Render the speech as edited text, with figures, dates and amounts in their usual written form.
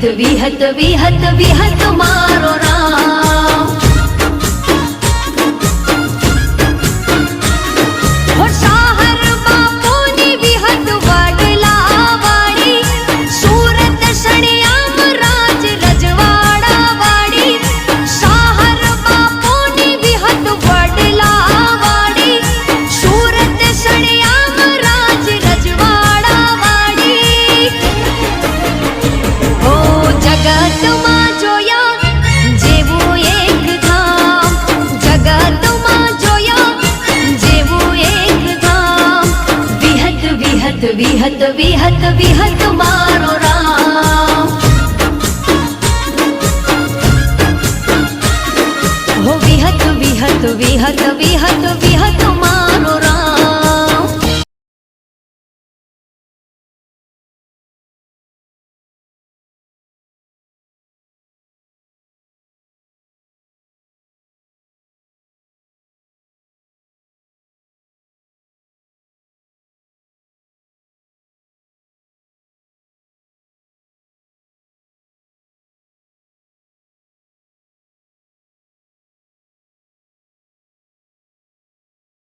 વિહત વિહત વિહત મારો રામ હો શાહર બાપુની વિહત વડલા વાળી સુરત સણિયામ રાજ રજવાડા વાળી શાહર બાપુની વિહત વડલા વાળી સુરત સણિયામ રાજ રજવાડા વાળી હો જગતમાં જોયા જેવું એક ધામ જગતમાં જોયા જેવું એક ધામ વિહત વિહત વિહત વિહત વિહત મારો રામ હો વિહત વિહત વિહત વિહત વિહત